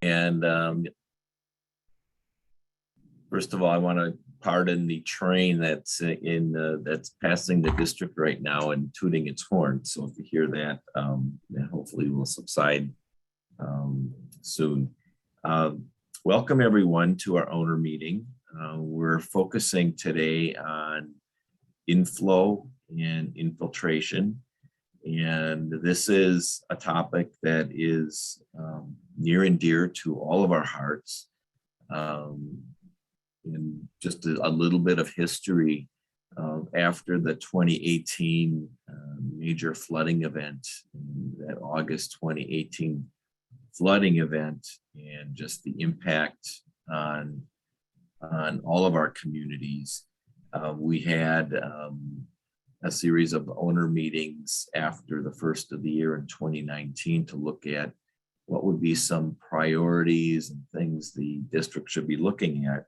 And first of all, I want to pardon the train that's that's passing the district right now and tooting its horn. So if you hear that, then hopefully will subside soon. Welcome everyone to our owner meeting. We're focusing today on inflow and infiltration. And this is a topic that is near and dear to all of our hearts. And just a little bit of history, after the 2018 major flooding event, that August 2018 flooding event, and just the impact on all of our communities. We had a series of owner meetings after the first of the year in 2019 to look at what would be some priorities and things the district should be looking at.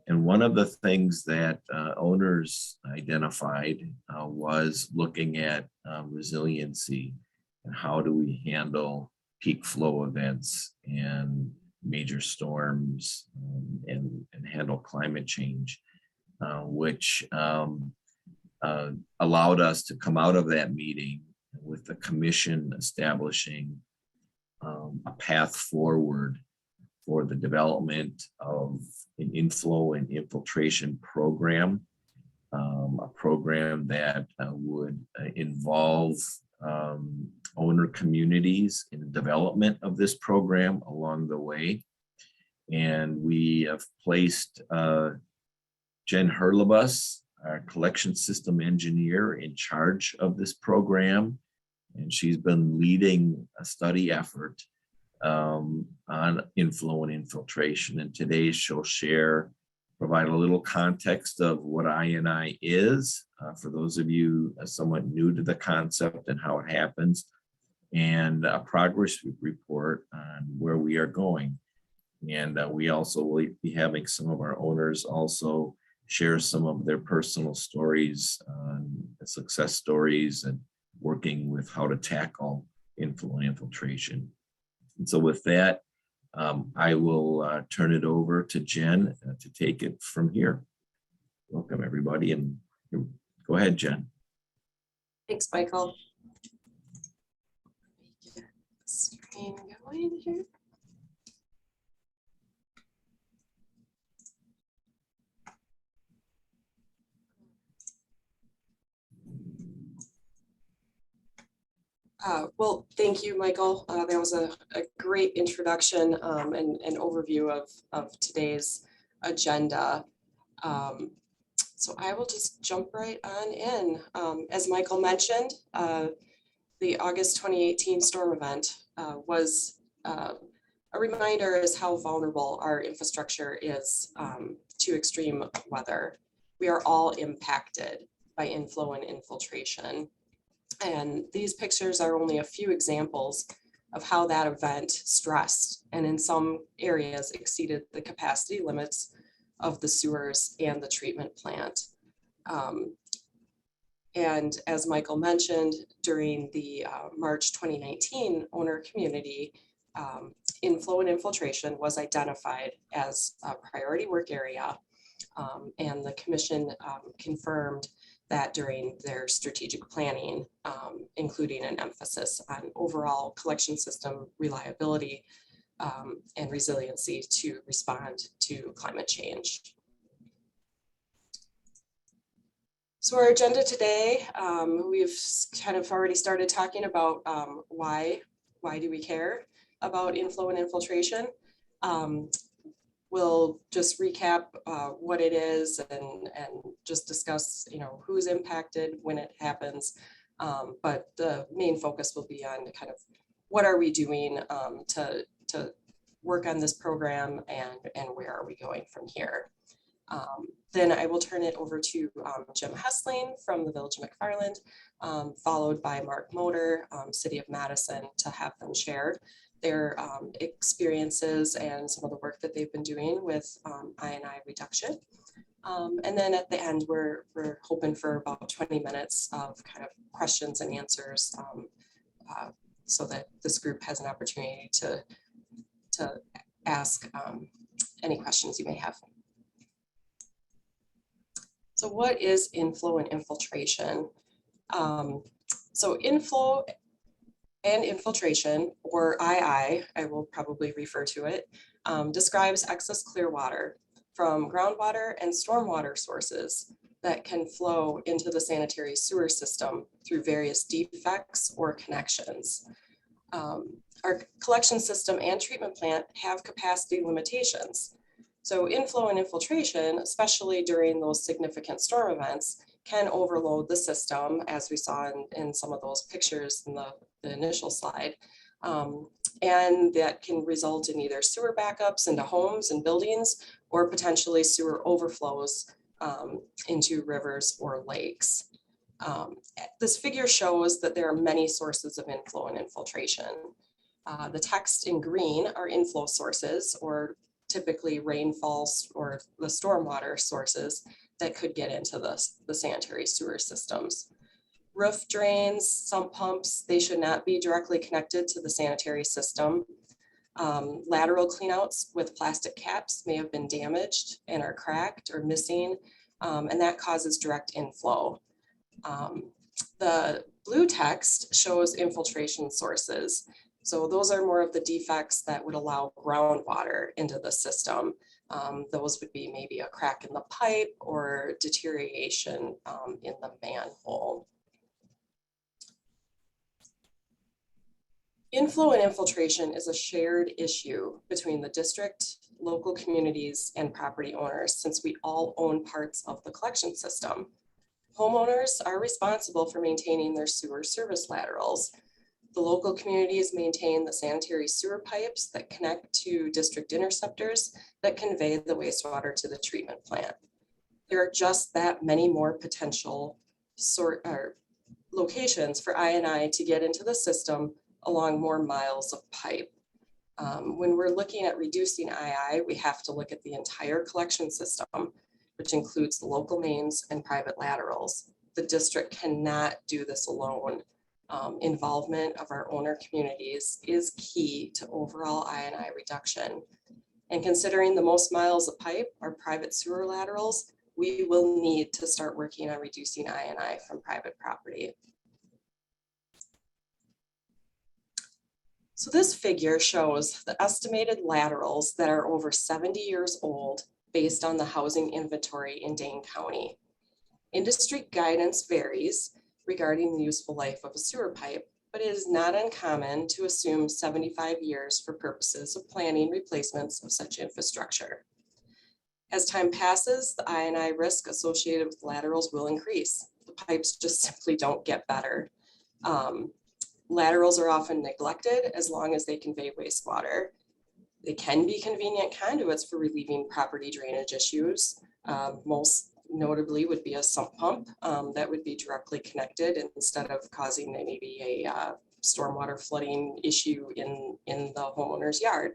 And one of the things that owners identified was looking at resiliency and how do we handle peak flow events and major storms and handle climate change, which allowed us to come out of that meeting with the commission establishing a path forward for the development of an inflow and infiltration program, a program that would involve owner communities in the development of this program along the way. And we have placed Jen Hurlebus, our collection system engineer, in charge of this program. And she's been leading a study effort on inflow and infiltration. And today she'll provide a little context of what I&I is, for those of you somewhat new to the concept and how it happens, and a progress report on where we are going. And we also will be having some of our owners also share some of their personal stories, success stories, and working with how to tackle inflow and infiltration. And so with that, I will turn it over to Jen to take it from here. Welcome everybody, and go ahead, Jen. Thanks, Michael. Get the screen going here. Well, thank you, Michael. That was a great introduction and an overview of today's agenda. So I will just jump right on in. As Michael mentioned, the August 2018 storm event was a reminder as how vulnerable our infrastructure is to extreme weather. We are all impacted by inflow and infiltration. And these pictures are only a few examples of how that event stressed and in some areas exceeded the capacity limits of the sewers and the treatment plant. And as Michael mentioned, during the March 2019 owner community, inflow and infiltration was identified as a priority work area. And the commission confirmed that during their strategic planning, including an emphasis on overall collection system reliability and resiliency to respond to climate change. So our agenda today, we've kind of already started talking about why do we care about inflow and infiltration. We'll just recap what it is and just discuss, who's impacted when it happens. But the main focus will be on kind of what are we doing to work on this program and where are we going from here. Then I will turn it over to Jim Hessling from the Village of McFarland, followed by Mark Motor, City of Madison, to have them share their experiences and some of the work that they've been doing with I&I reduction. And then at the end, we're hoping for about 20 minutes of kind of questions and answers so that this group has an opportunity to ask any questions you may have. So what is inflow and infiltration? So inflow and infiltration, or I will probably refer to it, describes excess clear water from groundwater and stormwater sources that can flow into the sanitary sewer system through various defects or connections. Our collection system and treatment plant have capacity limitations. So inflow and infiltration, especially during those significant storm events, can overload the system, as we saw in some of those pictures in the initial slide. And that can result in either sewer backups into homes and buildings, or potentially sewer overflows into rivers or lakes. This figure shows that there are many sources of inflow and infiltration. The text in green are inflow sources, or typically rainfalls or the stormwater sources that could get into the sanitary sewer systems. Roof drains, sump pumps, they should not be directly connected to the sanitary system. Lateral cleanouts with plastic caps may have been damaged and are cracked or missing, and that causes direct inflow. The blue text shows infiltration sources. So those are more of the defects that would allow groundwater into the system. Those would be maybe a crack in the pipe or deterioration in the manhole. Inflow and infiltration is a shared issue between the district, local communities, and property owners, since we all own parts of the collection system. Homeowners are responsible for maintaining their sewer service laterals. The local communities maintain the sanitary sewer pipes that connect to district interceptors that convey the wastewater to the treatment plant. There are just that many more potential locations for I&I to get into the system along more miles of pipe. When we're looking at reducing II, we have to look at the entire collection system, which includes the local mains and private laterals. The district cannot do this alone. Involvement of our owner communities is key to overall I&I reduction. And considering the most miles of pipe are private sewer laterals, we will need to start working on reducing I&I from private property. So this figure shows the estimated laterals that are over 70 years old based on the housing inventory in Dane County. Industry guidance varies regarding the useful life of a sewer pipe, but it is not uncommon to assume 75 years for purposes of planning replacements of such infrastructure. As time passes, the I&I risk associated with laterals will increase. The pipes just simply don't get better. Laterals are often neglected as long as they convey wastewater. They can be convenient conduits for relieving property drainage issues. Most notably would be a sump pump that would be directly connected instead of causing maybe a stormwater flooding issue in the homeowner's yard.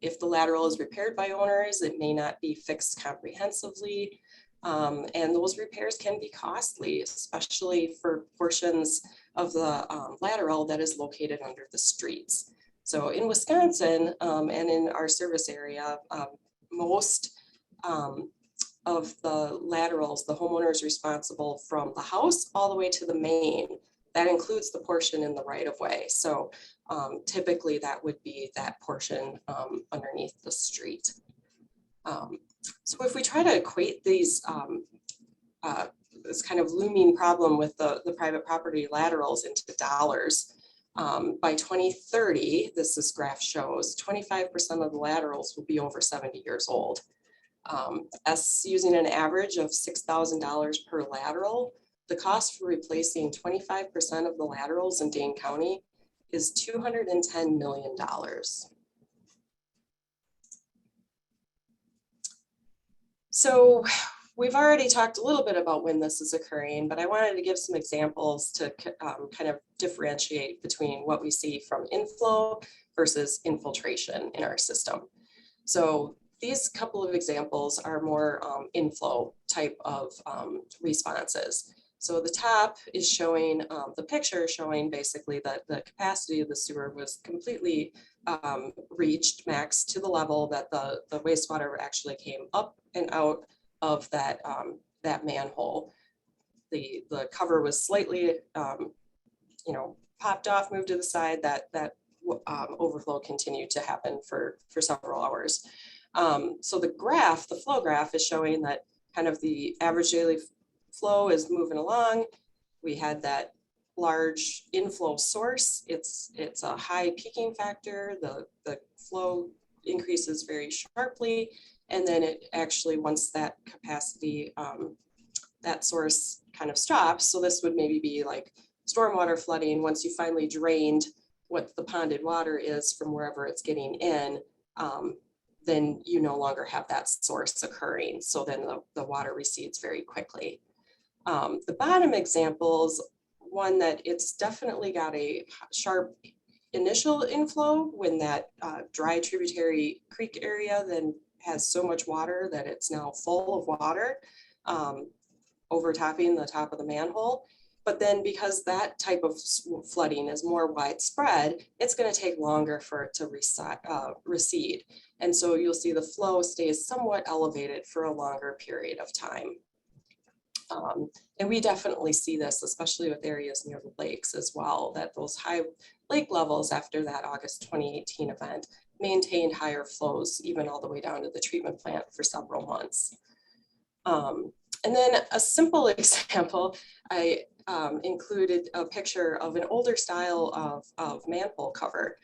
If the lateral is repaired by owners, it may not be fixed comprehensively. And those repairs can be costly, especially for portions of the lateral that is located under the streets. So in Wisconsin and in our service area, most of the laterals, the homeowner is responsible from the house all the way to the main. That includes the portion in the right of way. So typically that would be that portion underneath the street. So if we try to equate these, this kind of looming problem with the private property laterals into dollars, by 2030, this graph shows 25% of the laterals will be over 70 years old. Using an average of $6,000 per lateral, the cost for replacing 25% of the laterals in Dane County is $210 million. So we've already talked a little bit about when this is occurring, but I wanted to give some examples to kind of differentiate between what we see from inflow versus infiltration in our system. So these couple of examples are more inflow type of responses. So the top is showing, the picture showing basically that the capacity of the sewer was completely reached max to the level that the wastewater actually came up and out of that, that manhole. The cover was slightly, popped off, moved to the side, that overflow continued to happen for several hours. So the graph, the flow graph, is showing that kind of the average daily flow is moving along. We had that large inflow source. It's a high peaking factor. The flow increases very sharply. And then it actually, once that capacity, that source kind of stops. So this would maybe be like stormwater flooding. Once you finally drained what the ponded water is from wherever it's getting in, then you no longer have that source occurring. So then the water recedes very quickly. The bottom example is one that it's definitely got a sharp initial inflow when that dry tributary creek area then has so much water that it's now full of water, overtopping the top of the manhole. But then because that type of flooding is more widespread, it's going to take longer for it to recede. And so you'll see the flow stays somewhat elevated for a longer period of time. And we definitely see this, especially with areas near the lakes as well, that those high lake levels after that August 2018 event maintained higher flows, even all the way down to the treatment plant for several months. And then a simple example, I included a picture of an older style of manhole cover.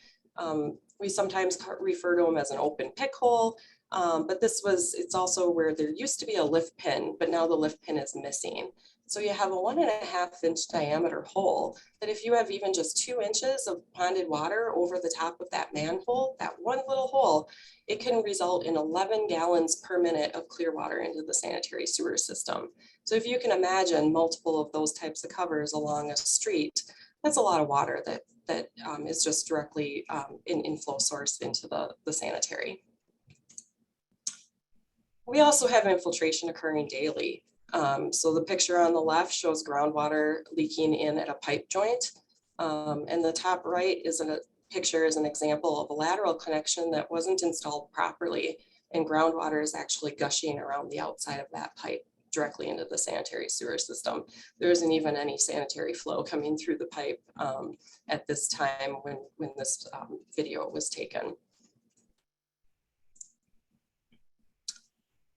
We sometimes refer to them as an open pick hole, but it's also where there used to be a lift pin, but now the lift pin is missing. So you have a 1.5 inch diameter hole that if you have even just 2 inches of ponded water over the top of that manhole, that one little hole, it can result in 11 gallons per minute of clear water into the sanitary sewer system. So if you can imagine multiple of those types of covers along a street, that's a lot of water that is just directly an inflow source into the sanitary. We also have infiltration occurring daily. So the picture on the left shows groundwater leaking in at a pipe joint. And the top right is a picture is an example of a lateral connection that wasn't installed properly, and groundwater is actually gushing around the outside of that pipe directly into the sanitary sewer system. There isn't even any sanitary flow coming through the pipe at this time when this video was taken.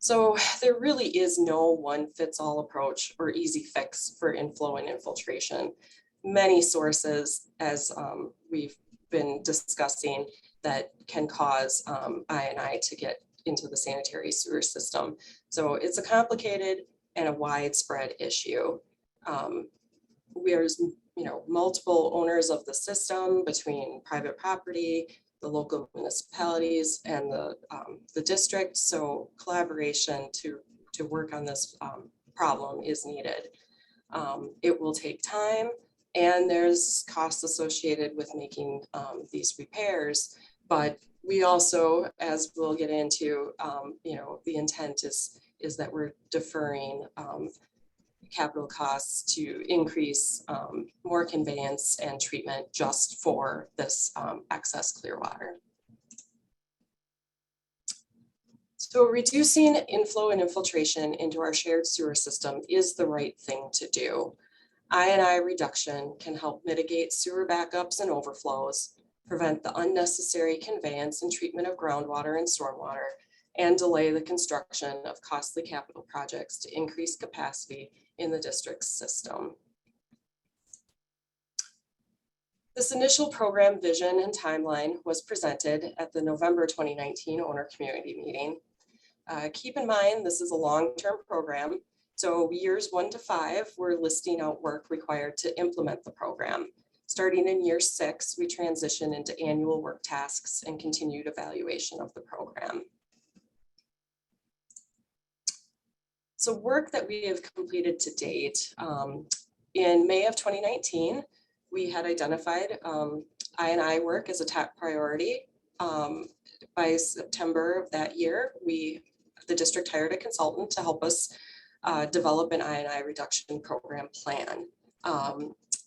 So there really is no one-fits-all approach or easy fix for inflow and infiltration. Many sources, as we've been discussing, that can cause I&I to get into the sanitary sewer system. So it's a complicated and a widespread issue. There's multiple owners of the system between private property, the local municipalities, and the district. So collaboration to work on this problem is needed. It will take time, and there's costs associated with making these repairs. But we also, as we'll get into, the intent is that we're deferring capital costs to increase more conveyance and treatment just for this excess clear water. So reducing inflow and infiltration into our shared sewer system is the right thing to do. I&I reduction can help mitigate sewer backups and overflows, prevent the unnecessary conveyance and treatment of groundwater and stormwater, and delay the construction of costly capital projects to increase capacity in the district's system. This initial program vision and timeline was presented at the November 2019 owner community meeting. Keep in mind, this is a long-term program. So years 1 to 5, we're listing out work required to implement the program. Starting in year 6, we transition into annual work tasks and continued evaluation of the program. So work that we have completed to date, in May of 2019, we had identified I&I work as a top priority. By September of that year, the district hired a consultant to help us develop an I&I reduction program plan.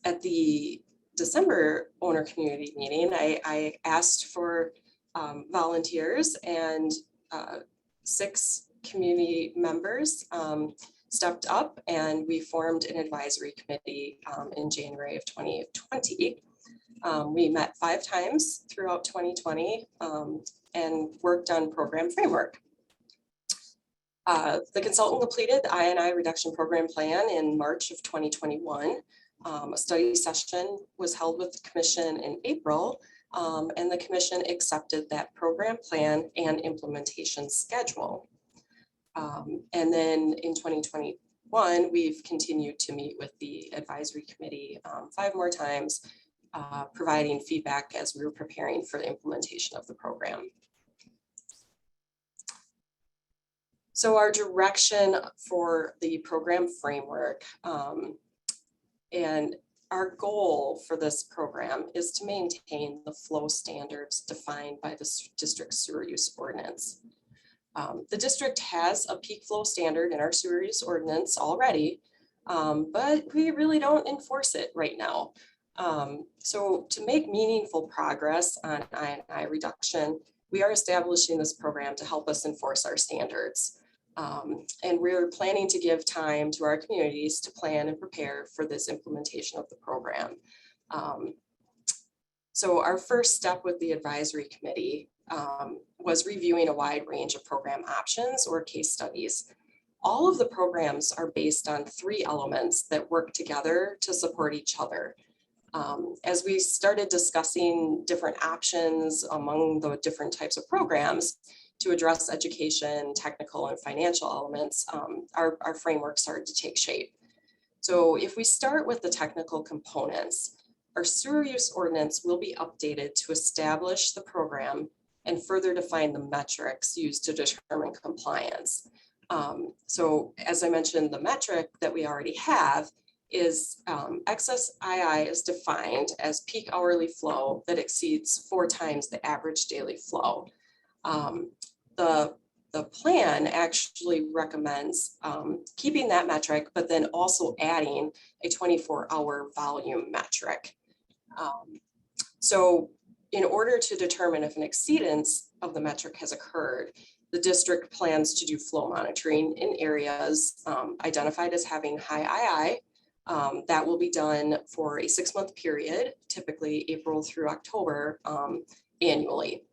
At the December owner community meeting, I asked for volunteers, and 6 community members stepped up, and we formed an advisory committee in January of 2020. We met 5 times throughout 2020 and worked on program framework. The consultant completed the I&I reduction program plan in March of 2021. A study session was held with the commission in April, and the commission accepted that program plan and implementation schedule. And then in 2021, we've continued to meet with the advisory committee 5 more times, providing feedback as we were preparing for the implementation of the program. So our direction for the program framework, and our goal for this program is to maintain the flow standards defined by the district sewer use ordinance. The district has a peak flow standard in our sewer use ordinance already, but we really don't enforce it right now. So to make meaningful progress on I&I reduction, we are establishing this program to help us enforce our standards. And we're planning to give time to our communities to plan and prepare for this implementation of the program. So our first step with the advisory committee was reviewing a wide range of program options or case studies. All of the programs are based on 3 elements that work together to support each other. As we started discussing different options among the different types of programs to address education, technical, and financial elements, our framework started to take shape. So if we start with the technical components, our sewer use ordinance will be updated to establish the program and further define the metrics used to determine compliance. So as I mentioned, the metric that we already have is excess II is defined as peak hourly flow that exceeds 4 times the average daily flow. The plan actually recommends keeping that metric, but then also adding a 24-hour volume metric. So in order to determine if an exceedance of the metric has occurred, the district plans to do flow monitoring in areas identified as having high II. That will be done for a 6-month period, typically April through October annually.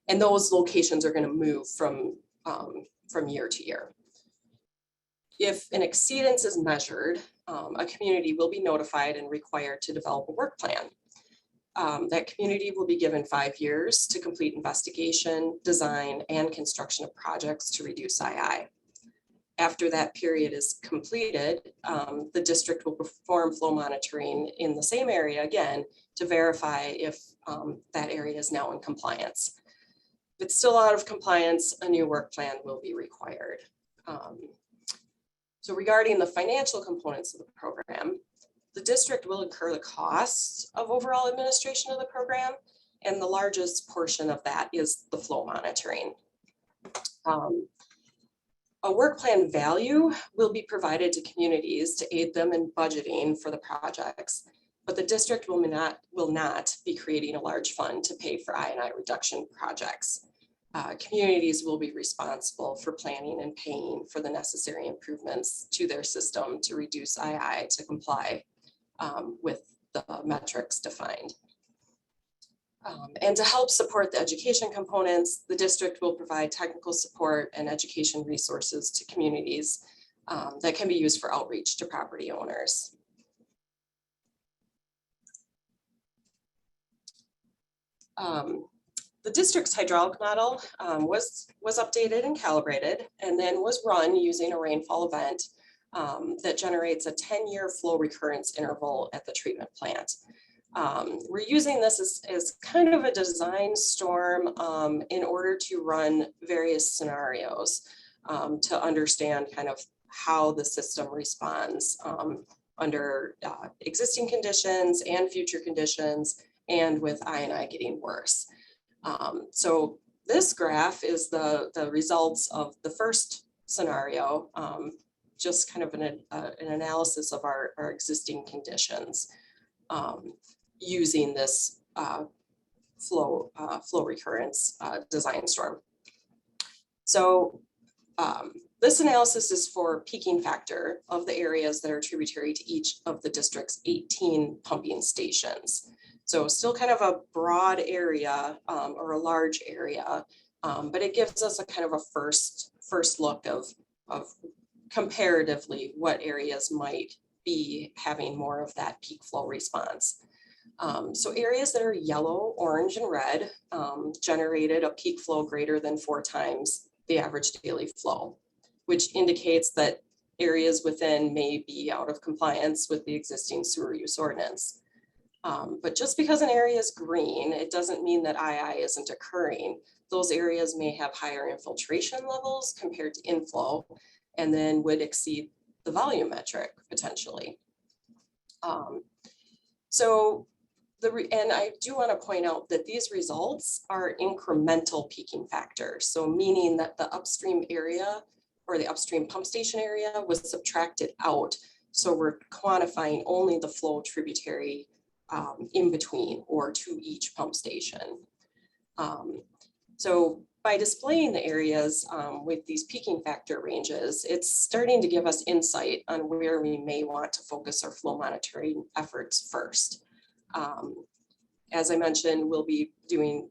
And those locations are going to move from year to year. If an exceedance is measured, a community will be notified and required to develop a work plan. That community will be given 5 years to complete investigation, design, and construction of projects to reduce II. After that period is completed, the district will perform flow monitoring in the same area again to verify if that area is now in compliance. If it's still out of compliance, a new work plan will be required. So regarding the financial components of the program, the district will incur the costs of overall administration of the program, and the largest portion of that is the flow monitoring. A work plan value will be provided to communities to aid them in budgeting for the projects, but the district will not be creating a large fund to pay for I&I reduction projects. Communities will be responsible for planning and paying for the necessary improvements to their system to reduce II to comply with the metrics defined. And to help support the education components, the district will provide technical support and education resources to communities that can be used for outreach to property owners. The district's hydraulic model was updated and calibrated, and then was run using a rainfall event that generates a 10-year flow recurrence interval at the treatment plant. We're using this as kind of a design storm in order to run various scenarios to understand kind of how the system responds under existing conditions and future conditions, and with I&I getting worse. So this graph is the results of the first scenario, just kind of an analysis of our existing conditions using this flow recurrence design storm. So this analysis is for peaking factor of the areas that are tributary to each of the district's 18 pumping stations. So still kind of a broad area or a large area, but it gives us a kind of a first look of comparatively what areas might be having more of that peak flow response. So areas that are yellow, orange, and red generated a peak flow greater than 4 times the average daily flow, which indicates that areas within may be out of compliance with the existing sewer use ordinance. But just because an area is green, it doesn't mean that II isn't occurring. Those areas may have higher infiltration levels compared to inflow, and then would exceed the volume metric potentially. And I do want to point out that these results are incremental peaking factors. So meaning that the upstream area or the upstream pump station area was subtracted out. So we're quantifying only the flow tributary in between or to each pump station. So by displaying the areas with these peaking factor ranges, it's starting to give us insight on where we may want to focus our flow monitoring efforts first. As I mentioned, we'll be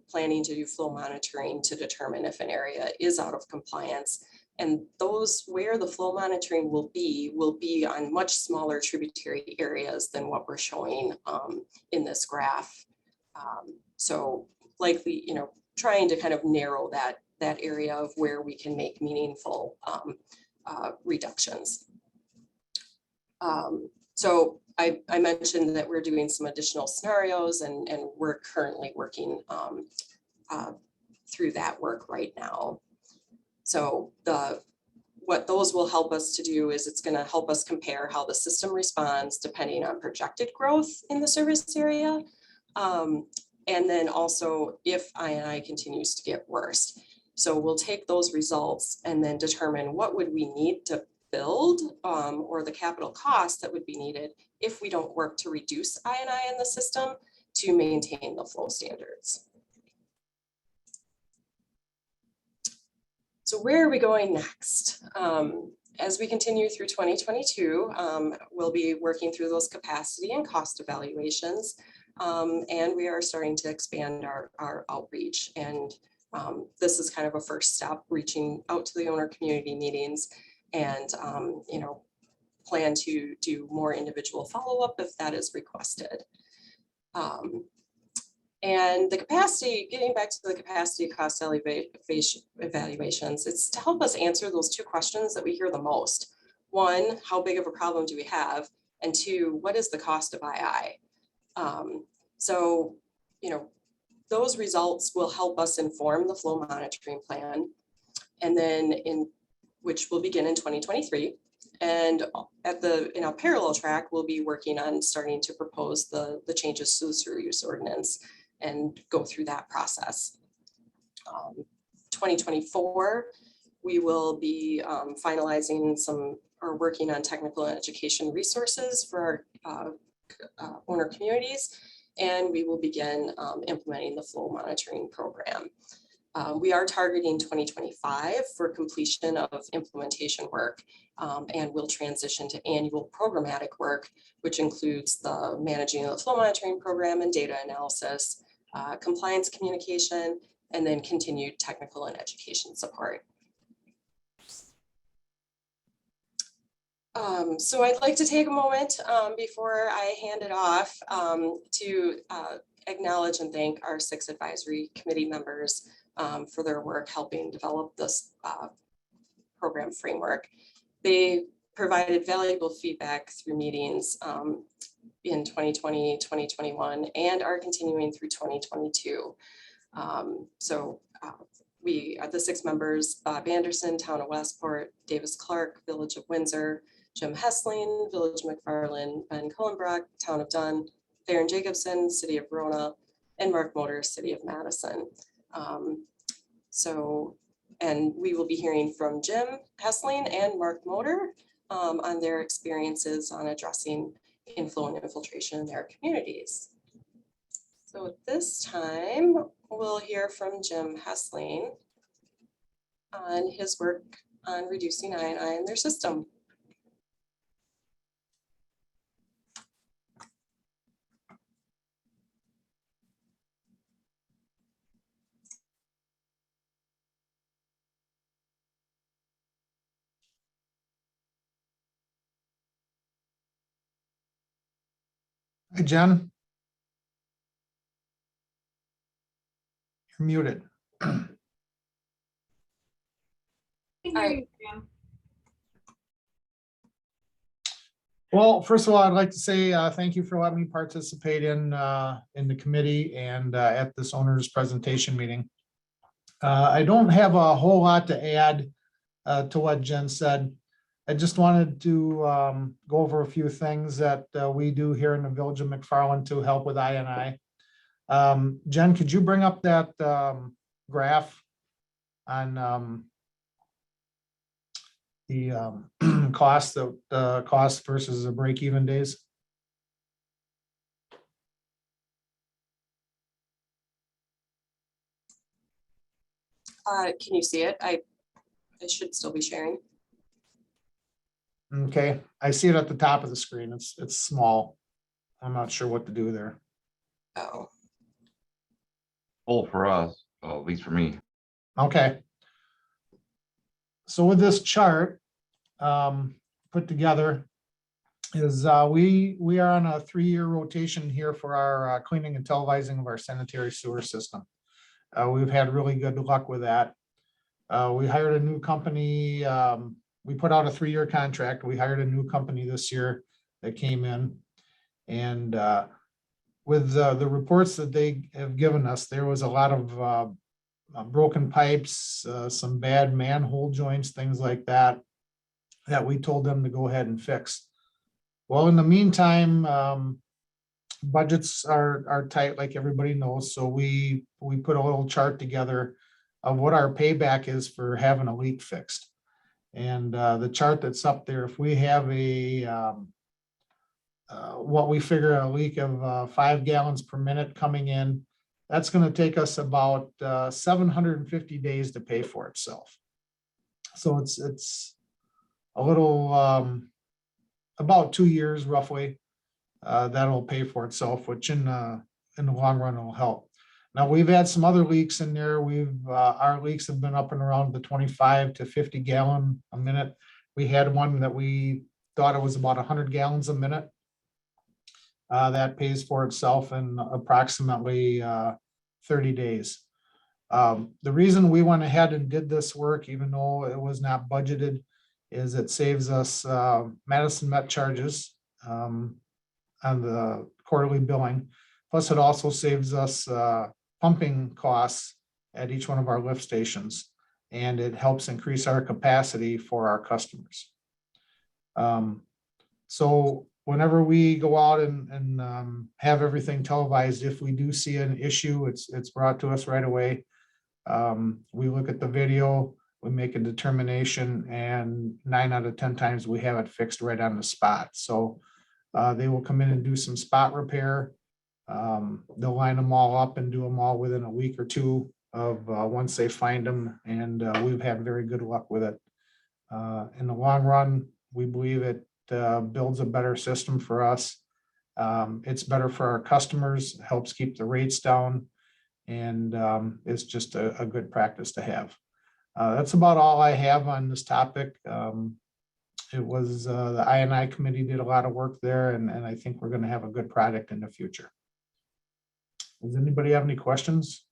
planning to do flow monitoring to determine if an area is out of compliance. And those where the flow monitoring will be on much smaller tributary areas than what we're showing in this graph. So likely, trying to kind of narrow that area of where we can make meaningful reductions. So I mentioned that we're doing some additional scenarios and we're currently working through that work right now. So what those will help us to do is it's going to help us compare how the system responds depending on projected growth in the service area. And then also if I&I continues to get worse. So we'll take those results and then determine what would we need to build or the capital cost that would be needed if we don't work to reduce I&I in the system to maintain the flow standards. So where are we going next? As we continue through 2022, we'll be working through those capacity and cost evaluations. And we are starting to expand our outreach. And this is kind of a first step, reaching out to the owner community meetings and, plan to do more individual follow-up if that is requested. And the capacity, getting back to the capacity cost evaluations, it's to help us answer those 2 questions that we hear the most. 1, how big of a problem do we have? And 2, what is the cost of II? So, those results will help us inform the flow monitoring plan, and then which will begin in 2023. And in a parallel track, we'll be working on starting to propose the changes to the sewer use ordinance and go through that process. 2024, we will be finalizing or working on technical and education resources for our owner communities, and we will begin implementing the flow monitoring program. We are targeting 2025 for completion of implementation work, and we'll transition to annual programmatic work, which includes the managing of the flow monitoring program and data analysis, compliance communication, and then continued technical and education support. So I'd like to take a moment before I hand it off to acknowledge and thank our 6 advisory committee members for their work helping develop this program framework. They provided valuable feedback through meetings in 2020, 2021, and are continuing through 2022. We are the 6 members: Bob Anderson, Town of Westport; Davis Clark, Village of Windsor; Jim Hessling, Village of McFarland; Ben Cullenbrock, Town of Dunn; Theron Jacobson, City of Verona; and Mark Motor, City of Madison. And we will be hearing from Jim Hessling and Mark Motor on their experiences on addressing inflow and infiltration in their communities. So at this time, we'll hear from Jim Hessling on his work on reducing I&I in their system. Hi, Jen. You're muted. All right. Well, first of all, I'd like to say thank you for letting me participate in the committee and at this owner's presentation meeting. I don't have a whole lot to add to what Jen said. I just wanted to go over a few things that we do here in the Village of McFarland to help with I&I. Jen, could you bring up that graph on the cost versus the break-even days? Can you see it? I should still be sharing. Okay, I see it at the top of the screen. It's small. I'm not sure what to do there. Oh, Full for us, at least for me. Okay. So with this chart put together is we are on a 3-year rotation here for our cleaning and televising of our sanitary sewer system. We've had really good luck with that. We hired a new company. We put out a 3-year contract. We hired a new company this year that came in, and with the reports that they have given us, there was a lot of broken pipes, some bad manhole joints, things like that, that we told them to go ahead and fix. Well, in the meantime, budgets are tight, like everybody knows. So we put a little chart together of what our payback is for having a leak fixed. And the chart that's up there, if we have a what we figure a leak of 5 gallons per minute coming in, that's going to take us about 750 days to pay for itself. So it's a little about 2 years roughly. That'll pay for itself, which in the long run will help. Now we've had some other leaks in there. Our leaks have been up and around the 25 to 50 gallon a minute. We had one that we thought it was about 100 gallons a minute. That pays for itself in approximately 30 days. The reason we went ahead and did this work, even though it was not budgeted, is it saves us Madison Met charges on the quarterly billing. Plus, it also saves us pumping costs at each one of our lift stations, and it helps increase our capacity for our customers. So whenever we go out and have everything televised, if we do see an issue, it's brought to us right away. We look at the video, we make a determination, and 9 out of 10 times we have it fixed right on the spot. So they will come in and do some spot repair. They'll line them all up and do them all within a week or two of once they find them, and we've had very good luck with it. In the long run, we believe it builds a better system for us. It's better for our customers, helps keep the rates down, and it's just a good practice to have. That's about all I have on this topic. It was the I&I committee did a lot of work there, and I think we're going to have a good product in the future. Does anybody have any questions?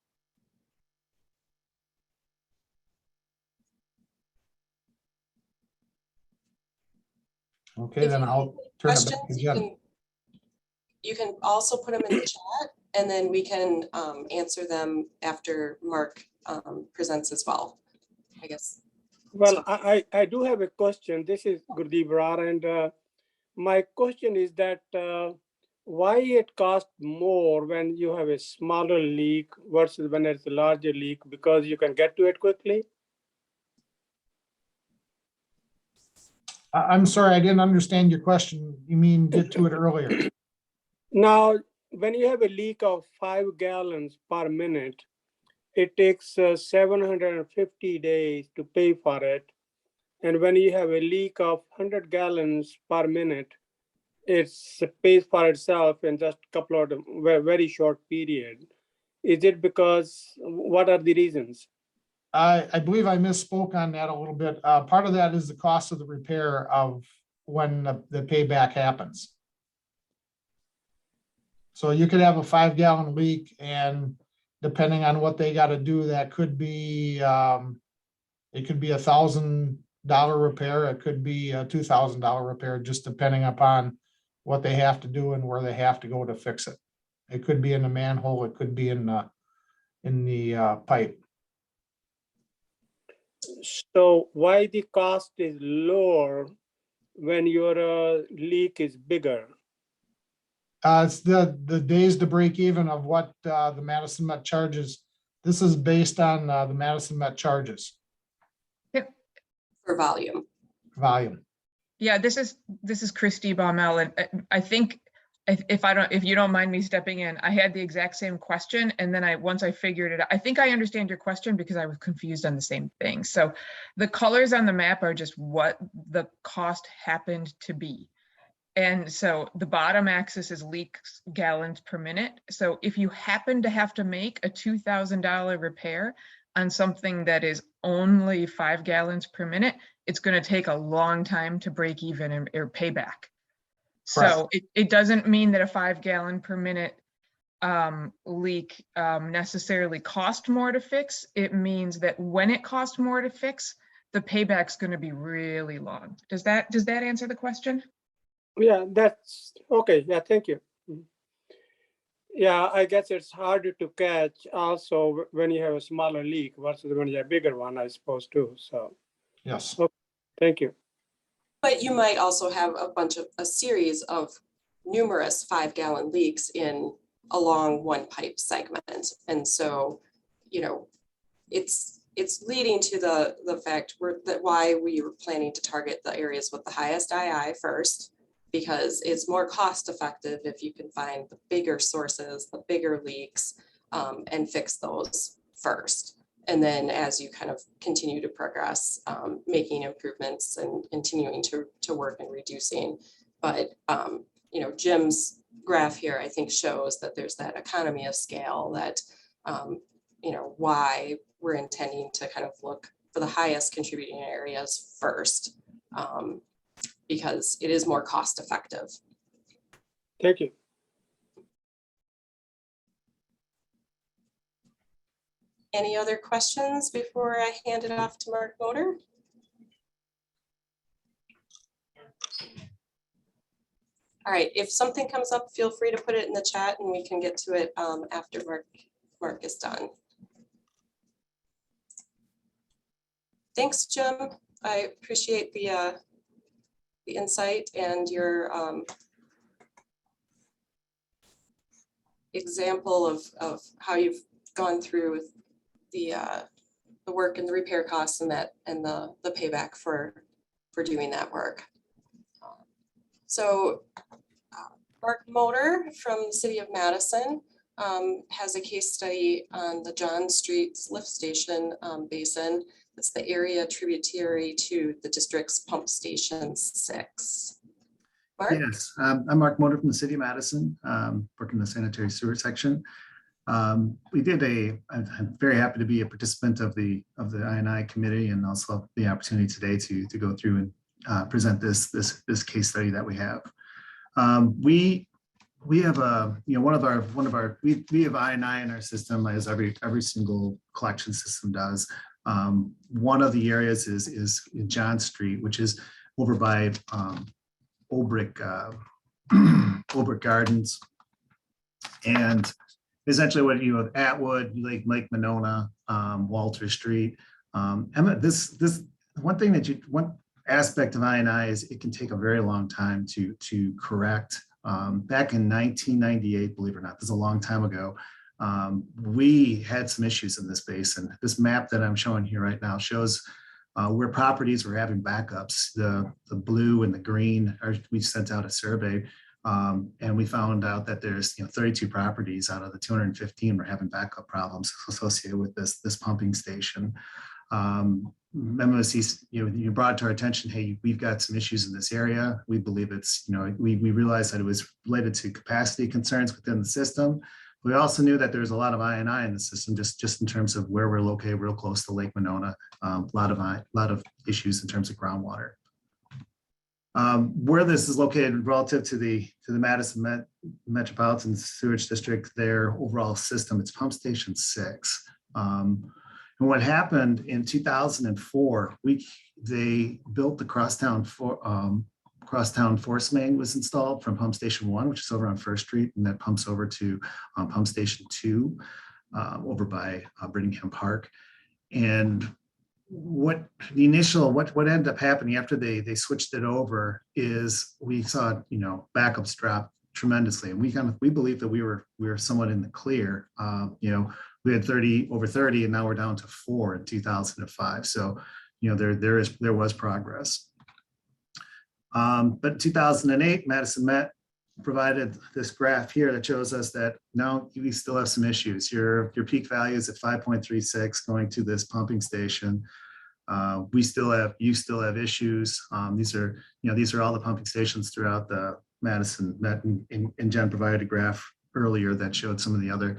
Okay, then I'll turn it back to Jen. You can also put them in the chat, and then we can answer them after Mark presents as well, I guess. Well, I do have a question. This is Gurdeep Rar, and my question is that why it costs more when you have a smaller leak versus when it's a larger leak, because you can get to it quickly? I'm sorry, I didn't understand your question. You mean get to it earlier? Now, when you have a leak of 5 gallons per minute, it takes 750 days to pay for it. And when you have a leak of 100 gallons per minute, it pays for itself in just a couple of very short period. Is it because, what are the reasons? I believe I misspoke on that a little bit. Part of that is the cost of the repair of when the payback happens. So you could have a 5 gallon leak, and depending on what they got to do, that could be, it could be $1,000 repair. It could be a $2,000 repair, just depending upon what they have to do and where they have to go to fix it. It could be in the manhole. It could be in the pipe. So why the cost is lower when your leak is bigger? It's the days to break even of what the Madison Met charges. This is based on the Madison Met charges For volume. volume. Yeah, this is Christy Baumel, and I think if you don't mind me stepping in, I had the exact same question, and then once I figured it out, I think I understand your question because I was confused on the same thing. So the colors on the map are just what the cost happened to be. And so the bottom axis is leaks gallons per minute. So if you happen to have to make a $2,000 repair on something that is only 5 gallons per minute, it's going to take a long time to break even or pay back. So it doesn't mean that a 5 gallon per minute leak necessarily cost more to fix. It means that when it costs more to fix, the payback's going to be really long. Does that answer the question? Yeah, that's okay. Yeah, thank you. Yeah, I guess it's harder to catch also when you have a smaller leak versus when you have a bigger one, I suppose, too. So, Yes. okay, thank you. But you might also have a series of numerous 5 gallon leaks along one pipe segment. And so, you know, it's leading to the fact why we were planning to target the areas with the highest II first, because it's more cost effective if you can find the bigger sources, the bigger leaks, and fix those first. And then as you kind of continue to progress, making improvements and continuing to work and reducing. But, you know, Jim's graph here, I think, shows that there's that economy of scale that, you know, why we're intending to kind of look for the highest contributing areas first, because it is more cost effective. Thank you. Any other questions before I hand it off to Mark Motor? All right, if something comes up, feel free to put it in the chat and we can get to it after Mark is done. Thanks, Jim. I appreciate the insight and your example of how you've gone through the work and the repair costs and the payback for doing that work. So Mark Motor from the city of Madison has a case study on the John Street's lift station basin. It's the area tributary to the district's pump station 6. Mark? Yes, I'm Mark Motor from the city of Madison, working in the sanitary sewer section. I'm very happy to be a participant of the I&I committee, and also the opportunity today to go through and present this case study that we have. We have we have I&I in our system, as every single collection system does. One of the areas is in John Street, which is over by Old Brick Gardens, and essentially what you have Atwood, Lake Monona, Walter Street. Emma, this one aspect of I&I is it can take a very long time to correct. Back in 1998, believe it or not, this is a long time ago, we had some issues in this basin. This map that I'm showing here right now shows where properties were having backups. The blue and the green, we sent out a survey, and we found out that there's 32 properties out of the 215 were having backup problems associated with this pumping station. MOC, you brought to our attention, hey, we've got some issues in this area. We believe it's, we realized that it was related to capacity concerns within the system. We also knew that there's a lot of I&I in the system, just in terms of where we're located, real close to Lake Monona. A lot of issues in terms of groundwater. Where this is located relative to the Madison Metropolitan Sewage District, their overall system, it's pump station 6. And what happened in 2004, they built the crosstown force main was installed from pump station 1, which is over on First Street, and that pumps over to pump station 2 over by Brittingham Park. And what ended up happening after they switched it over is we saw backups drop tremendously, and we believe that we were somewhat in the clear. We had over 30, and now we're down to 4 in 2005. So there was progress. But in 2008, Madison Met provided this graph here that shows us that now we still have some issues. Your peak value is at 5.36 going to this pumping station. You still have issues. These are all the pumping stations throughout the Madison Met, and Jen provided a graph earlier that showed some of the other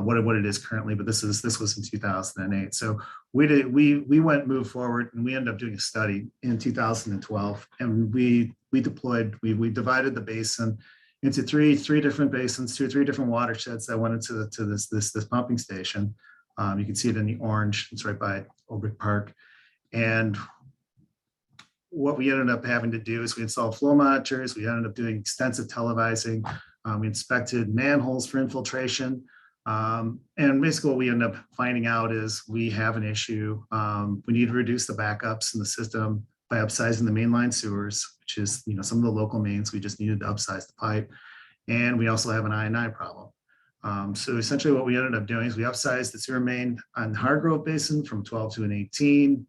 what it is currently, but this was in 2008. So we moved forward, and we ended up doing a study in 2012, and we divided the basin into three different basins, 2 or 3 different watersheds that went into this pumping station. You can see it in the orange. It's right by Obrick Park. And what we ended up having to do is we installed flow monitors. We ended up doing extensive televising. We inspected manholes for infiltration. And basically what we end up finding out is we have an issue. We need to reduce the backups in the system by upsizing the mainline sewers, which is some of the local mains. We just needed to upsize the pipe. And we also have an I&I problem. So essentially what we ended up doing is we upsized the sewer main on the Hargrove Basin from 12 to an 18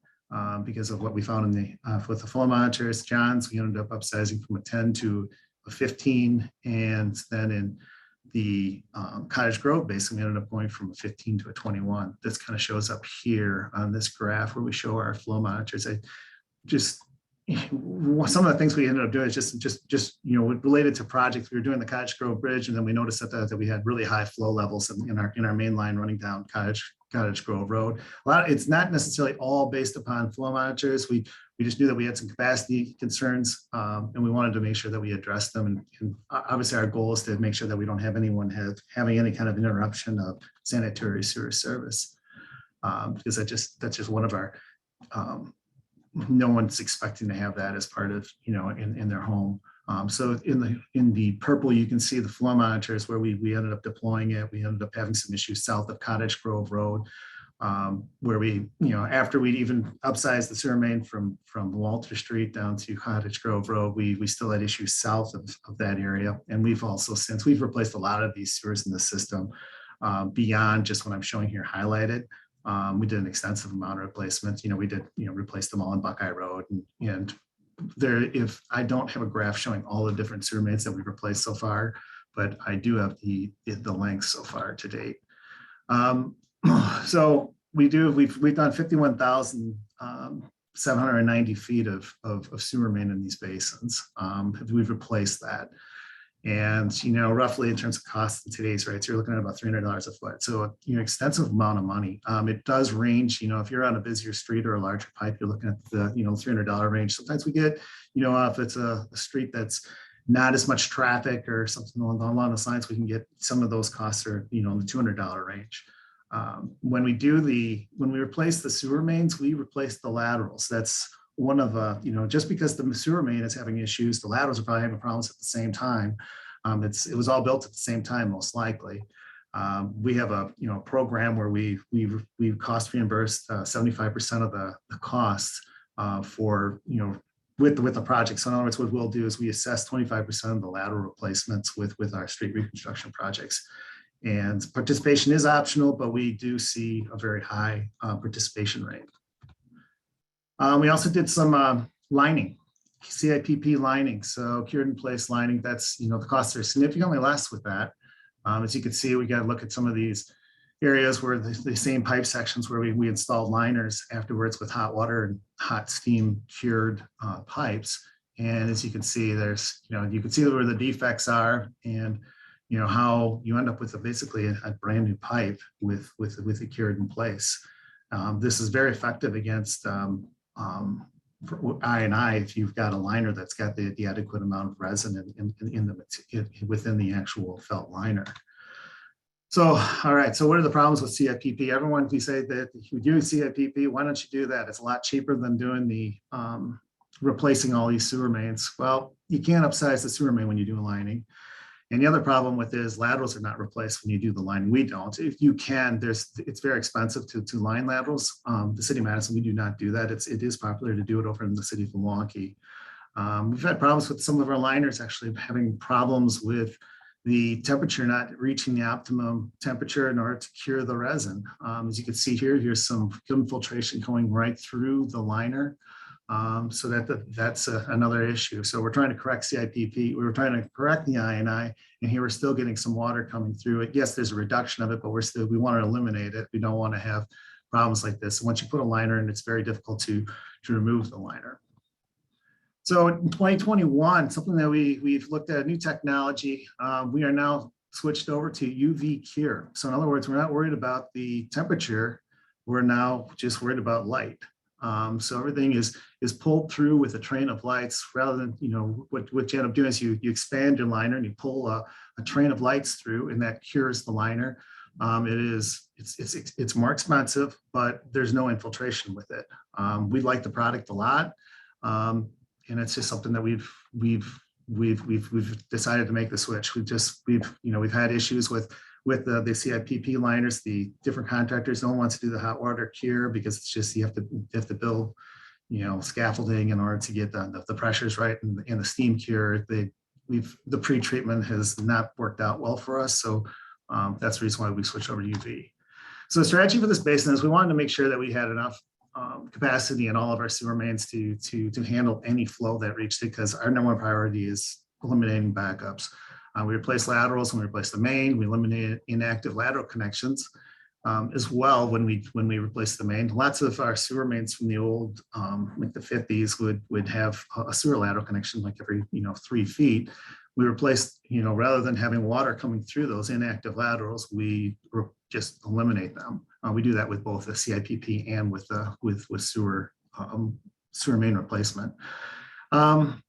because of what we found in with the flow monitors. John's, we ended up upsizing from a 10 to a 15, and then in the Cottage Grove Basin, we ended up going from a 15 to a 21. This kind of shows up here on this graph where we show our flow monitors. Some of the things we ended up doing is just related to projects. We were doing the Cottage Grove Bridge, and then we noticed that we had really high flow levels in our main line running down Cottage Grove Road. It's not necessarily all based upon flow monitors. We just knew that we had some capacity concerns, and we wanted to make sure that we addressed them. And obviously, our goal is to make sure that we don't have anyone having any kind of interruption of sanitary sewer service, because that's just one of our. No one's expecting to have that as part of in their home. So in the purple, you can see the flow monitors where we ended up deploying it. We ended up having some issues south of Cottage Grove Road, where we after we'd even upsized the sewer main from Walter Street down to Cottage Grove Road, we still had issues south of that area. And we've also since replaced a lot of these sewers in the system beyond just what I'm showing here highlighted. We did an extensive amount of replacements. We did, replace them all on Buckeye Road. And there, if I don't have a graph showing all the different sewer mains that we've replaced so far, but I do have the length so far to date. So we've done 51,790 feet of sewer main in these basins. We've replaced that. And, roughly in terms of cost in today's rates, you're looking at about $300 a foot. So, extensive amount of money. It does range, if you're on a busier street or a larger pipe, you're looking at the, $300 range. Sometimes we get, if it's a street that's not as much traffic or something along those lines, we can get some of those costs are, in the $200 range. When we replace the sewer mains, we replace the laterals. That's one of just because the sewer main is having issues, the laterals are probably having problems at the same time. It was all built at the same time, most likely. We have a program where we cost reimbursed 75% of the costs for with the project. So in other words, what we'll do is we assess 25% of the lateral replacements with our street reconstruction projects. And participation is optional, but we do see a very high participation rate. We also did some lining, CIPP lining, so cured in place lining. That's, the costs are significantly less with that. As you can see, we got to look at some of these areas where the same pipe sections where we installed liners afterwards with hot water and hot steam cured pipes. And as you can see, there's, you can see where the defects are, and how you end up with basically a brand new pipe with it cured in place. This is very effective against I&I if you've got a liner that's got the adequate amount of resin within the actual felt liner. So, all right, so what are the problems with CFPP? Everyone, if you say that you're doing CFPP, why don't you do that? It's a lot cheaper than doing the replacing all these sewer mains. Well, you can't upsize the sewer main when you do lining. And the other problem with it is laterals are not replaced when you do the line. We don't. If you can, it's very expensive to line laterals. The city of Madison, we do not do that. It is popular to do it over in the city of Milwaukee. We've had problems with some of our liners actually having problems with the temperature not reaching the optimum temperature in order to cure the resin. As you can see here, here's some infiltration going right through the liner. So that's another issue. So we're trying to correct CIPP. We were trying to correct the I&I, and here we're still getting some water coming through it. Yes, there's a reduction of it, but we want to eliminate it. We don't want to have problems like this. Once you put a liner in, it's very difficult to remove the liner. So in 2021, something that we've looked at a new technology. We are now switched over to UV cure. So in other words, we're not worried about the temperature. We're now just worried about light. So everything is pulled through with a train of lights rather than, what you end up doing is you expand your liner and you pull a train of lights through, and that cures the liner. It's more expensive, but there's no infiltration with it. We like the product a lot. And it's just something that we've decided to make the switch. We've had issues with the CIPP liners. The different contractors don't want to do the hot water cure because it's just you have to build scaffolding in order to get the pressures right, and the steam cure. The pre-treatment has not worked out well for us, so that's the reason why we switched over to UV. So the strategy for this basin is we wanted to make sure that we had enough capacity in all of our sewer mains to handle any flow that reached it, because our number one priority is eliminating backups. We replaced laterals and we replaced the main. We eliminated inactive lateral connections as well when we replaced the main. Lots of our sewer mains from the old, like the 50s, would have a sewer lateral connection like every 3 feet. We replaced, rather than having water coming through those inactive laterals, we just eliminate them. We do that with both the CIPP and with sewer main replacement. And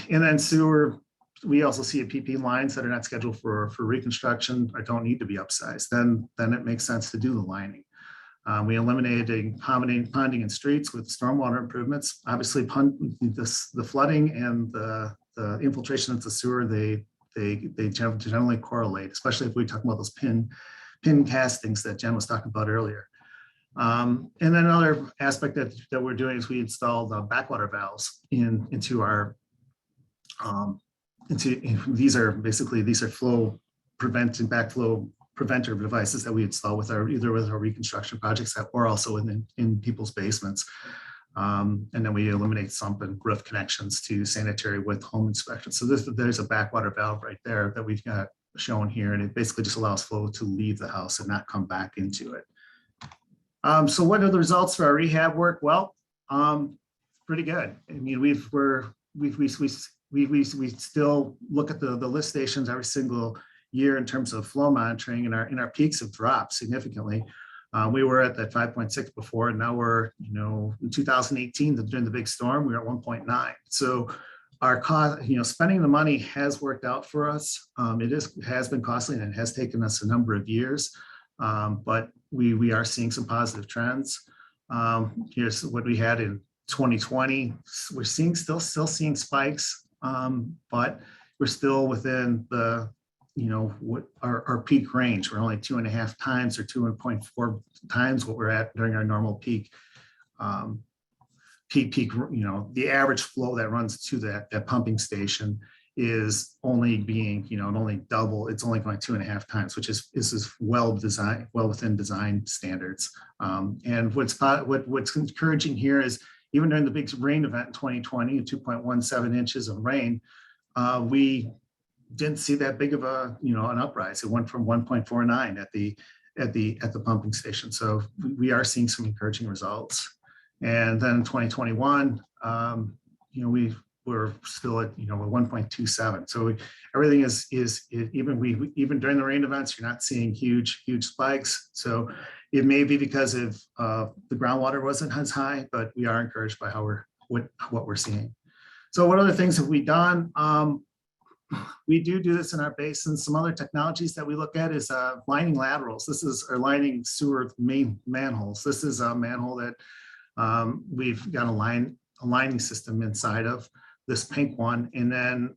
then sewer, we also see PP lines that are not scheduled for reconstruction or don't need to be upsized. Then it makes sense to do the lining. We eliminated ponding in streets with stormwater improvements. Obviously, the flooding and the infiltration into the sewer, they generally correlate, especially if we talk about those pin castings that Jen was talking about earlier. And then another aspect that we're doing is we installed backwater valves into our these are flow preventing backflow preventer devices that we install with either with our reconstruction projects or also in people's basements. And then we eliminate sump and roof connections to sanitary with home inspection. So there's a backwater valve right there that we've got shown here, and it basically just allows flow to leave the house and not come back into it. So what are the results for our rehab work? Well, pretty good. I mean, we still look at the lift stations every single year in terms of flow monitoring, and our peaks have dropped significantly. We were at that 5.6 before, and now we're, in 2018, during the big storm, we were at 1.9. So our cost, spending the money has worked out for us. It has been costly, and it has taken us a number of years, but we are seeing some positive trends. Here's what we had in 2020. We're still seeing spikes, but we're still within the what our peak range. We're only 2.5 times or 2.4 times what we're at during our normal peak. The average flow that runs to that pumping station is only being, only double. It's only going 2.5 times, which is well designed, well within design standards. And what's encouraging here is even during the big rain event in 2020, 2.17 inches of rain, we didn't see that big of a, an uprise. It went from 1.49 at the pumping station. So we are seeing some encouraging results. And then in 2021, we're still at 1.27. So everything is even during the rain events, you're not seeing huge spikes. So it may be because of the groundwater wasn't as high, but we are encouraged by what we're seeing. So what other things have we done? We do this in our basin. Some other technologies that we look at is lining laterals. This is our lining sewer main manholes. This is a manhole that we've got a lining system inside of this pink one, and then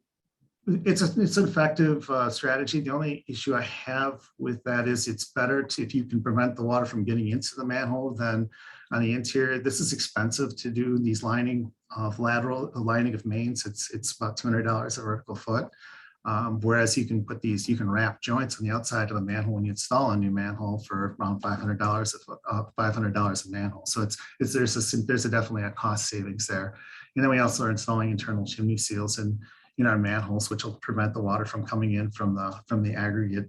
it's an effective strategy. The only issue I have with that is it's better if you can prevent the water from getting into the manhole than on the interior. This is expensive to do these lining of lining of mains. It's about $200 a vertical foot. Whereas you can wrap joints on the outside of the manhole when you install a new manhole for around $500 a manhole. So there's definitely a cost savings there. And then we also are installing internal chimney seals in our manholes, which will prevent the water from coming in from the aggregate,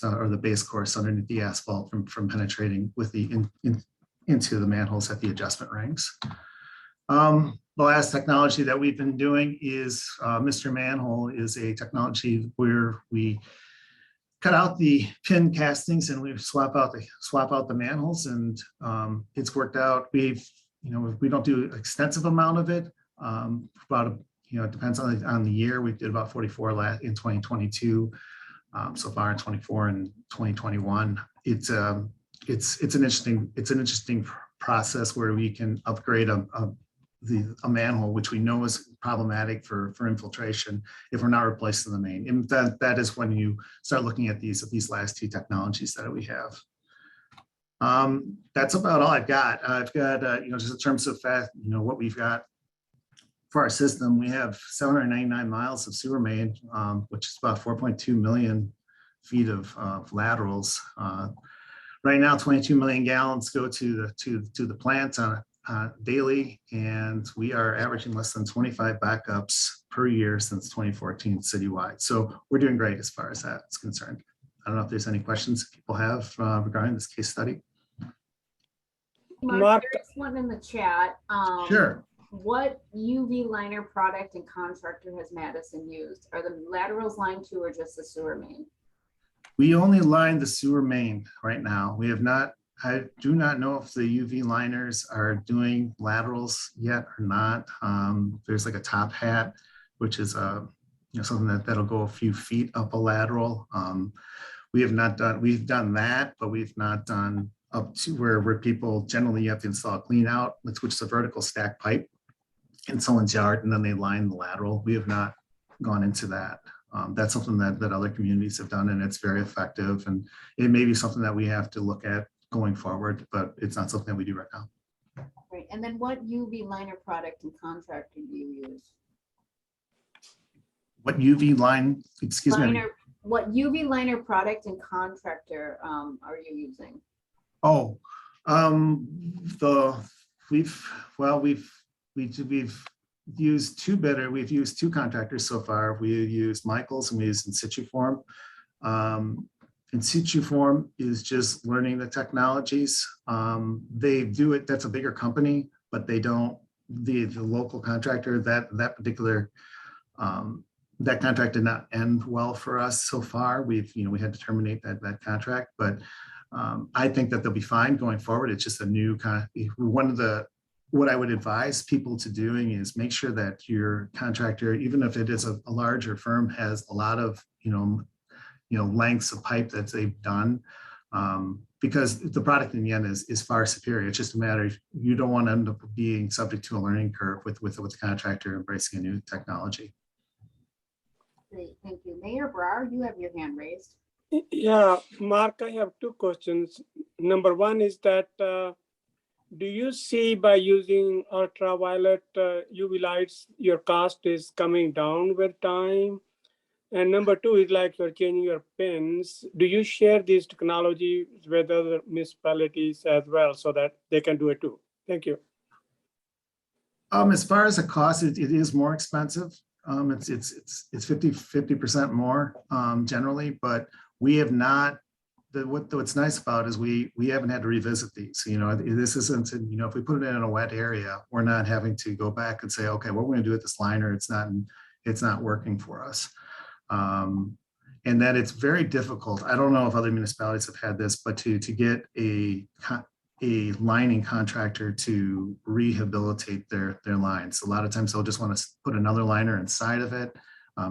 or the base course underneath the asphalt from penetrating with into the manholes at the adjustment rings. The last technology that we've been doing is Mr. Manhole is a technology where we cut out the pin castings and we swap out the manholes, and it's worked out. We don't do an extensive amount of it. It depends on the year. We did about 44 in 2022. So far in 24 and 2021. It's an interesting process where we can upgrade a manhole, which we know is problematic for infiltration if we're not replacing the main. And that is when you start looking at these last two technologies that we have. That's about all I've got. I've got, just in terms of what we've got for our system, we have 799 miles of sewer main, which is about 4.2 million feet of laterals. Right now, 22 million gallons go to the plant daily, and we are averaging less than 25 backups per year since 2014 citywide. So we're doing great as far as that's concerned. I don't know if there's any questions people have regarding this case study. Mark, There's one in the chat. Sure. What UV liner product and contractor has Madison used? Are the laterals lined too, or just the sewer main? We only line the sewer main right now. We have not. I do not know if the UV liners are doing laterals yet or not. There's like a top hat, which is something that'll go a few feet up a lateral. We have not done. We've done that, but we've not done up to where people generally you have to install a clean out, which is a vertical stack pipe in someone's yard, and then they line the lateral. We have not gone into that. That's something that other communities have done, and it's very effective. And it may be something that we have to look at going forward, but it's not something that we do right now. Right. And then what UV liner product and contractor do you use? What UV line, excuse me? What UV liner product and contractor are you using? Oh, we've used two bidder. We've used two contractors so far. We used Michaels and we used Infiltration. Infiltration is just learning the technologies. They do it. That's a bigger company, but they don't. The local contractor that particular that contract did not end well for us so far. We had to terminate that contract, but I think that they'll be fine going forward. It's just a new kind of what I would advise people to doing is make sure that your contractor, even if it is a larger firm, has a lot of lengths of pipe that they've done, because the product in the end is far superior. It's just a matter of you don't want to end up being subject to a learning curve with the contractor embracing a new technology. Great, thank you. Mayor Brar, you have your hand raised. yeah, Mark, I have two questions. Number one is that do you see by using ultraviolet UV lights, your cost is coming down with time? And number two is like you're changing your pins. Do you share these technologies with other municipalities as well so that they can do it too? Thank you. As far as the cost, it is more expensive. It's 50% more, generally, but we have not, what's nice about is we haven't had to revisit these. You know, this isn't, you know, if we put it in a wet area, we're not having to go back and say, okay, what we're gonna do with this liner, it's not working for us. And that it's very difficult. I don't know if other municipalities have had this, but to get a lining contractor to rehabilitate their lines. A lot of times they'll just want to put another liner inside of it.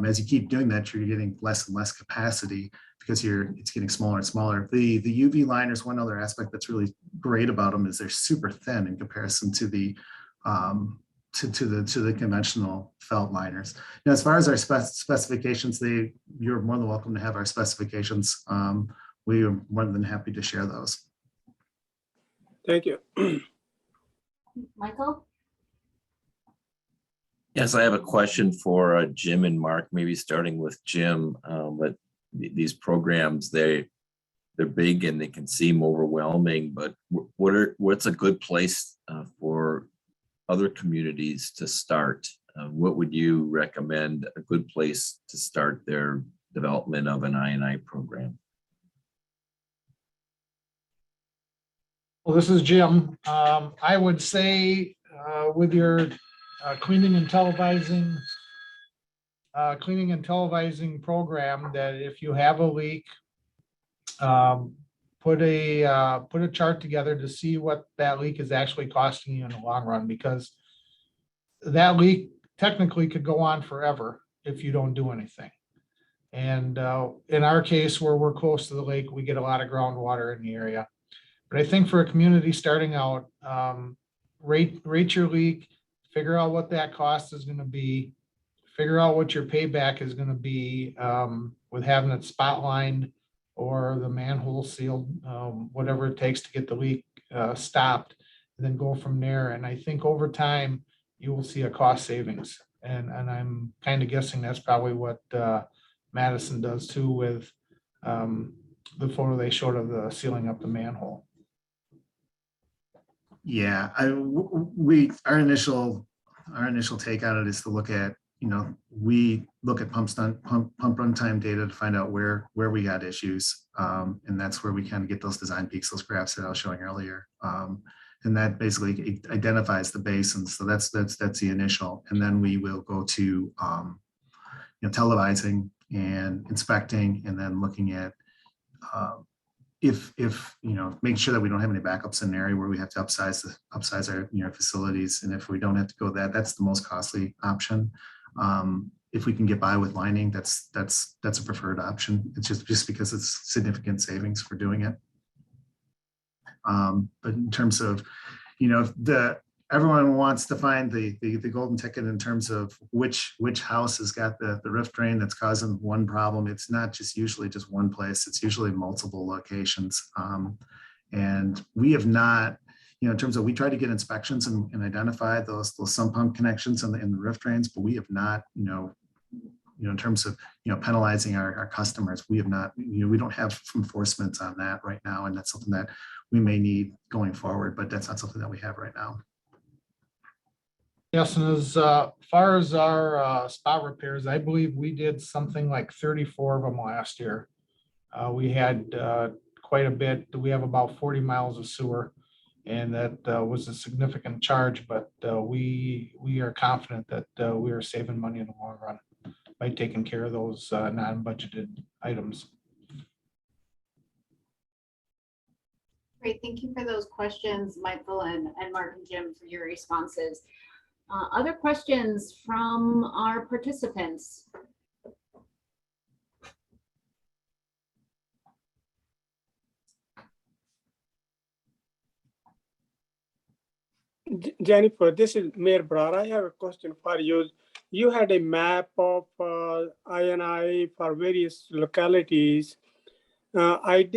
As you keep doing that, you're getting less and less capacity because it's getting smaller and smaller. The UV liners, one other aspect that's really great about them is they're super thin in comparison to the to the conventional felt liners. Now, as far as our specifications, you're more than welcome to have our specifications. We are more than happy to share those. Thank you. Michael? Yes, I have a question for Jim and Mark, maybe starting with Jim. But these programs, they're big and they can seem overwhelming, but what's a good place for other communities to start? What would you recommend a good place to start their development of an I&I program? Well, this is Jim. I would say with your cleaning and televising program, that if you have a leak, put a chart together to see what that leak is actually costing you in the long run, because that leak technically could go on forever if you don't do anything. And in our case, where we're close to the lake, we get a lot of groundwater in the area. But I think for a community starting out, rate your leak, figure out what that cost is going to be, figure out what your payback is going to be with having it spot lined or the manhole sealed, whatever it takes to get the leak stopped, and then go from there. And I think over time, you will see a cost savings. And I'm kind of guessing that's probably what Madison does too with the photo they showed of the sealing up the manhole. Yeah, our initial take on it is to look at, you know, we look at pump runtime data to find out where we got issues, and that's where we kind of get those design peaks, those graphs that I was showing earlier, and that basically identifies the basins. So that's the initial, and then we will go to you know, televising and inspecting, and then looking at if you know, make sure that we don't have any backups in an area where we have to upsize our, you know, facilities. And if we don't have to go that's the most costly option. If we can get by with lining, that's a preferred option. It's just because it's significant savings for doing it. But in terms of, you know, everyone wants to find the golden ticket in terms of which house has got the roof drain that's causing one problem. It's not usually just one place. It's usually multiple locations. And we have not, you know, in terms of, we try to get inspections and identify those sump pump connections in the roof drains, but we have not, you know, in terms of, you know, penalizing our customers, we have not, you know, we don't have enforcement on that right now. And that's something that we may need going forward, but that's not something that we have right now. Yes, and as far as our spot repairs, I believe we did something like 34 of them last year. We had quite a bit. We have about 40 miles of sewer, and that was a significant charge, but we are confident that we are saving money in the long run by taking care of those non-budgeted items. Great, thank you for those questions, Michael and Mark and Jim, for your responses. Other questions from our participants? Jennifer, this is Mayor Brar. I have a question for you. You had a map of I&I for various localities. I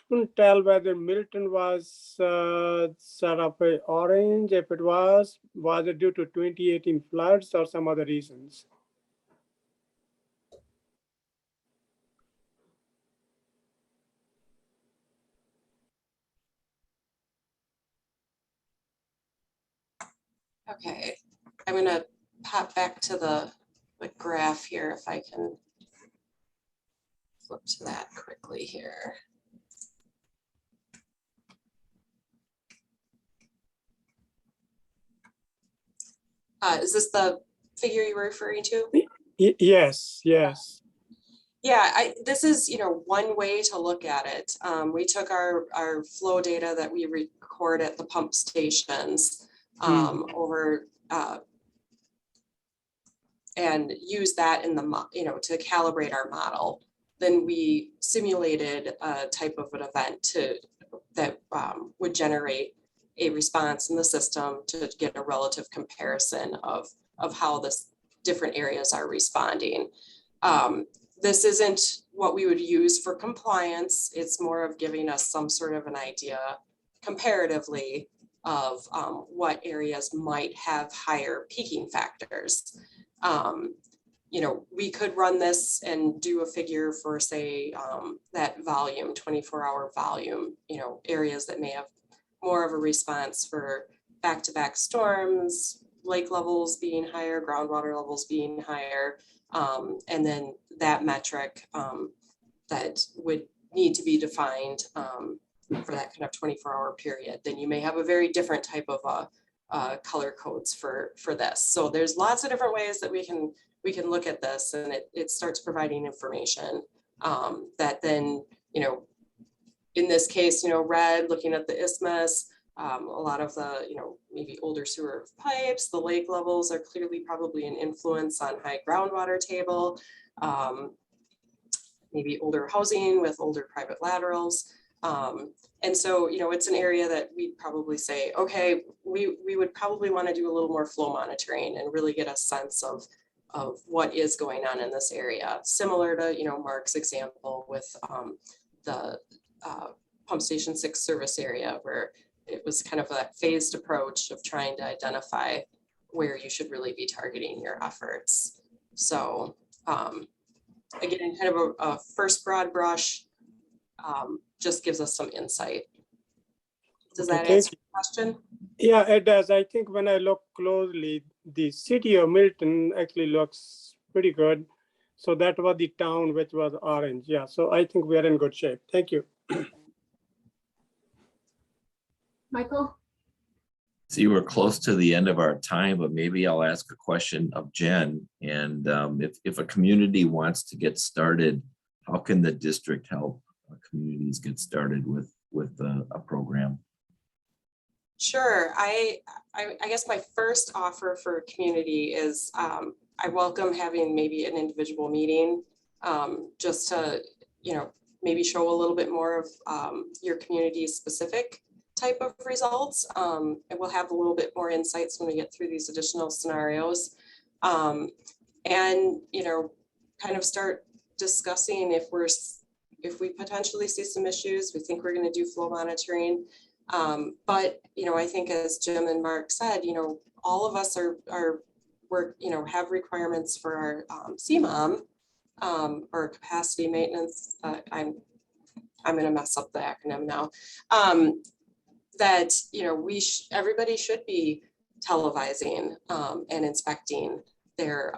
couldn't tell whether Milton was sort of a orange. If it was it due to 2018 floods or some other reasons? Okay, I'm gonna pop back to the graph here if I can flip to that quickly here. Is this the figure you were referring to? Yes, yes. Yeah, this is, one way to look at it. We took our flow data that we record at the pump stations over and use that in the, to calibrate our model. Then we simulated a type of an event that would generate a response in the system to get a relative comparison of how the different areas are responding. This isn't what we would use for compliance. It's more of giving us some sort of an idea comparatively of what areas might have higher peaking factors. We could run this and do a figure for, say, that volume, 24-hour volume, areas that may have more of a response for back-to-back storms, lake levels being higher, groundwater levels being higher, and then that metric that would need to be defined for that kind of 24-hour period. Then you may have a very different type of color codes for this. So there's lots of different ways that we can look at this, and it starts providing information that then, in this case, red, looking at the isthmus, a lot of the, maybe older sewer pipes, the lake levels are clearly probably an influence on high groundwater table, maybe older housing with older private laterals. And so, it's an area that we'd probably say, okay, we would probably want to do a little more flow monitoring and really get a sense of what is going on in this area. Similar to, Mark's example with the Pump Station 6 service area, where it was kind of that phased approach of trying to identify where you should really be targeting your efforts. So again, kind of a first broad brush just gives us some insight. Does that answer your question? Yeah, it does. I think when I look closely, the city of Milton actually looks pretty good. So that was the town which was orange. Yeah, so I think we are in good shape. Thank you. Michael? See, we're close to the end of our time, but maybe I'll ask a question of Jen. And if a community wants to get started, how can the district help communities get started with a program? Sure. I guess my first offer for community is I welcome having maybe an individual meeting just to, maybe show a little bit more of your community specific type of results. And we'll have a little bit more insights when we get through these additional scenarios. And, kind of start discussing if we potentially see some issues, we think we're going to do flow monitoring. But, I think as Jim and Mark said, all of us have requirements for our CMOM or capacity maintenance. I'm going to mess up the acronym now. That, everybody should be televising and inspecting their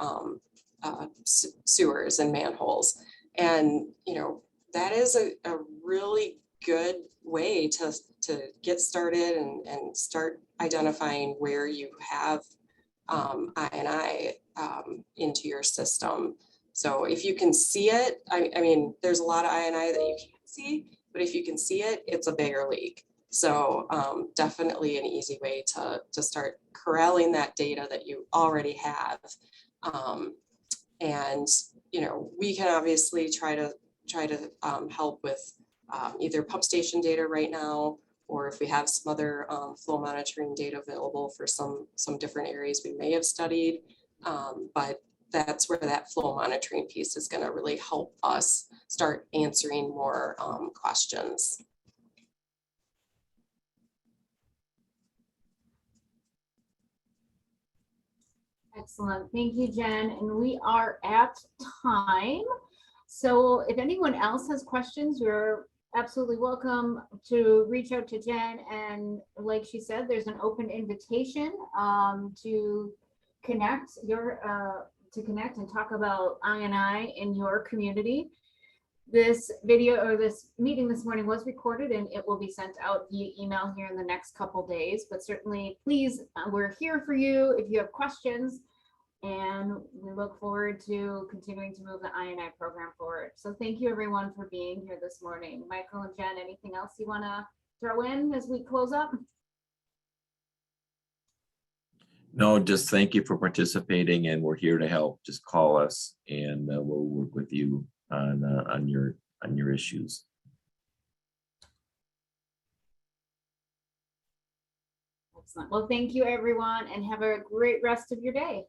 sewers and manholes. And, that is a really good way to get started and start identifying where you have I&I into your system. So if you can see it, I mean, there's a lot of I&I that you can't see, but if you can see it, it's a bigger leak. So definitely an easy way to start corralling that data that you already have. And, we can obviously try to help with either pump station data right now, or if we have some other flow monitoring data available for some different areas we may have studied. But that's where that flow monitoring piece is going to really help us start answering more questions. Excellent. Thank you, Jen. And we are at time. So if anyone else has questions, you're absolutely welcome to reach out to Jen. And like she said, there's an open invitation to connect and talk about I&I in your community. This video or this meeting this morning was recorded and it will be sent out via email here in the next couple days, but certainly please, we're here for you if you have questions, and we look forward to continuing to move the I&I program forward. So thank you everyone for being here this morning. Michael and Jen, anything else you want to throw in as we close up? No, just thank you for participating, and we're here to help. Just call us and we'll work with you on your issues. Excellent. Well, thank you everyone and have a great rest of your day.